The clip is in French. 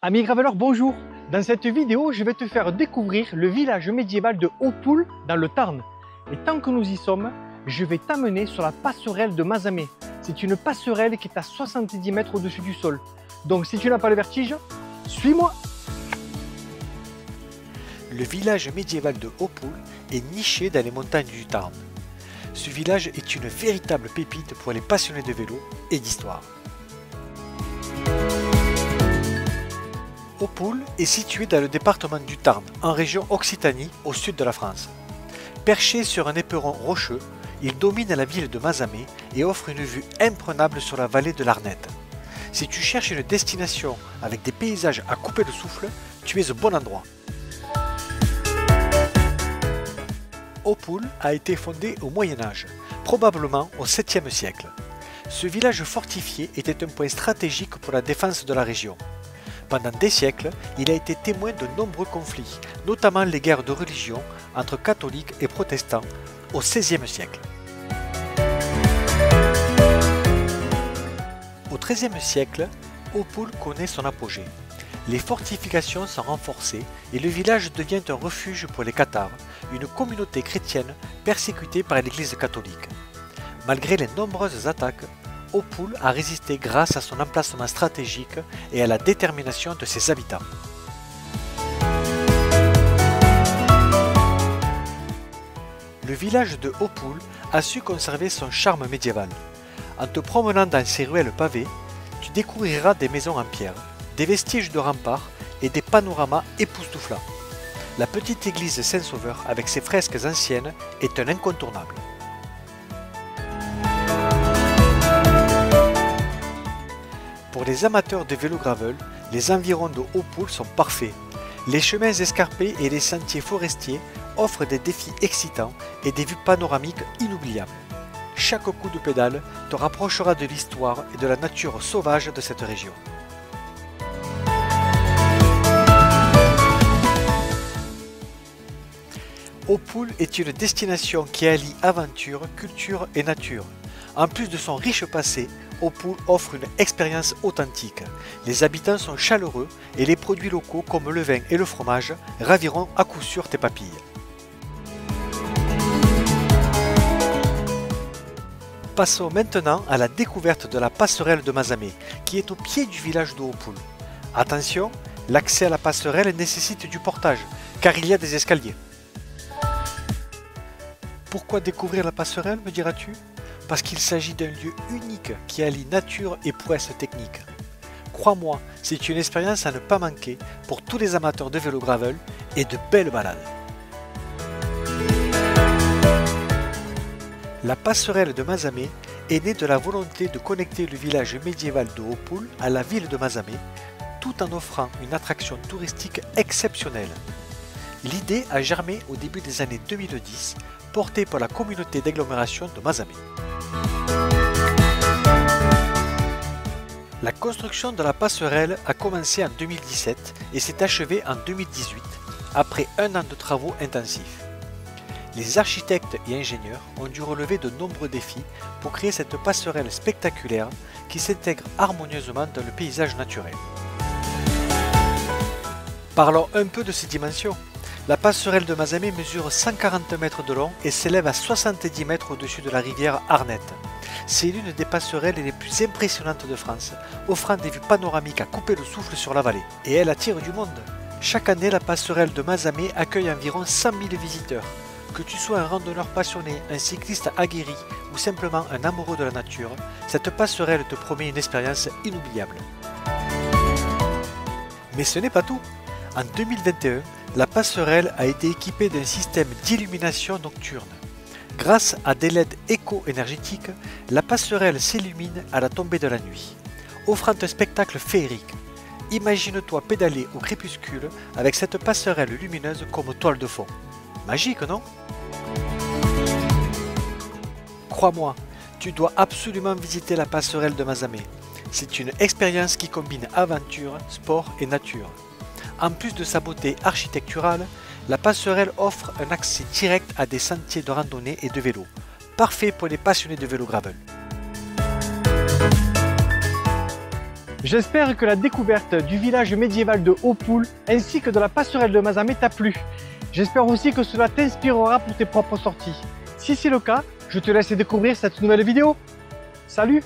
Amis graveleurs, bonjour! Dans cette vidéo, je vais te faire découvrir le village médiéval de Hautpoul dans le Tarn. Et tant que nous y sommes, je vais t'amener sur la passerelle de Mazamet. C'est une passerelle qui est à 70 mètres au-dessus du sol. Donc si tu n'as pas le vertige, suis-moi! Le village médiéval de Hautpoul est niché dans les montagnes du Tarn. Ce village est une véritable pépite pour les passionnés de vélo et d'histoire. Hautpoul est situé dans le département du Tarn, en région Occitanie, au sud de la France. Perché sur un éperon rocheux, il domine la ville de Mazamet et offre une vue imprenable sur la vallée de l'Arnette. Si tu cherches une destination avec des paysages à couper le souffle, tu es au bon endroit. Hautpoul a été fondé au Moyen Âge, probablement au 7e siècle. Ce village fortifié était un point stratégique pour la défense de la région. Pendant des siècles, il a été témoin de nombreux conflits, notamment les guerres de religion entre catholiques et protestants au XVIe siècle. Au XIIIe siècle, Hautpoul connaît son apogée. Les fortifications sont renforcées et le village devient un refuge pour les cathares, une communauté chrétienne persécutée par l'Église catholique. Malgré les nombreuses attaques, Hautpoul a résisté grâce à son emplacement stratégique et à la détermination de ses habitants. Le village de Hautpoul a su conserver son charme médiéval. En te promenant dans ses ruelles pavées, tu découvriras des maisons en pierre, des vestiges de remparts et des panoramas époustouflants. La petite église Saint-Sauveur avec ses fresques anciennes est un incontournable. Pour les amateurs de vélo gravel, les environs de Hautpoul sont parfaits. Les chemins escarpés et les sentiers forestiers offrent des défis excitants et des vues panoramiques inoubliables. Chaque coup de pédale te rapprochera de l'histoire et de la nature sauvage de cette région. Hautpoul est une destination qui allie aventure, culture et nature. En plus de son riche passé, Hautpoul offre une expérience authentique. Les habitants sont chaleureux et les produits locaux comme le vin et le fromage raviront à coup sûr tes papilles. Passons maintenant à la découverte de la passerelle de Mazamet, qui est au pied du village de Hautpoul. Attention, l'accès à la passerelle nécessite du portage, car il y a des escaliers. Pourquoi découvrir la passerelle, me diras-tu? Parce qu'il s'agit d'un lieu unique qui allie nature et prouesse technique. Crois-moi, c'est une expérience à ne pas manquer pour tous les amateurs de vélo gravel et de belles balades. La passerelle de Mazamet est née de la volonté de connecter le village médiéval de Hautpoul à la ville de Mazamet, tout en offrant une attraction touristique exceptionnelle. L'idée a germé au début des années 2010, portée par la communauté d'agglomération de Mazamet. La construction de la passerelle a commencé en 2017 et s'est achevée en 2018, après un an de travaux intensifs. Les architectes et ingénieurs ont dû relever de nombreux défis pour créer cette passerelle spectaculaire qui s'intègre harmonieusement dans le paysage naturel. Parlons un peu de ses dimensions. La passerelle de Mazamet mesure 140 mètres de long et s'élève à 70 mètres au-dessus de la rivière Arnette. C'est l'une des passerelles les plus impressionnantes de France, offrant des vues panoramiques à couper le souffle sur la vallée. Et elle attire du monde. Chaque année, la passerelle de Mazamet accueille environ 100 000 visiteurs. Que tu sois un randonneur passionné, un cycliste aguerri ou simplement un amoureux de la nature, cette passerelle te promet une expérience inoubliable. Mais ce n'est pas tout. En 2021, la passerelle a été équipée d'un système d'illumination nocturne. Grâce à des LED éco-énergétiques, la passerelle s'illumine à la tombée de la nuit, offrant un spectacle féerique. Imagine-toi pédaler au crépuscule avec cette passerelle lumineuse comme toile de fond. Magique, non? Crois-moi, tu dois absolument visiter la passerelle de Mazamet. C'est une expérience qui combine aventure, sport et nature. En plus de sa beauté architecturale, la passerelle offre un accès direct à des sentiers de randonnée et de vélo, parfait pour les passionnés de vélo gravel. J'espère que la découverte du village médiéval de Haut-Poul ainsi que de la passerelle de Mazamet t'a plu. J'espère aussi que cela t'inspirera pour tes propres sorties. Si c'est le cas, je te laisse découvrir cette nouvelle vidéo. Salut!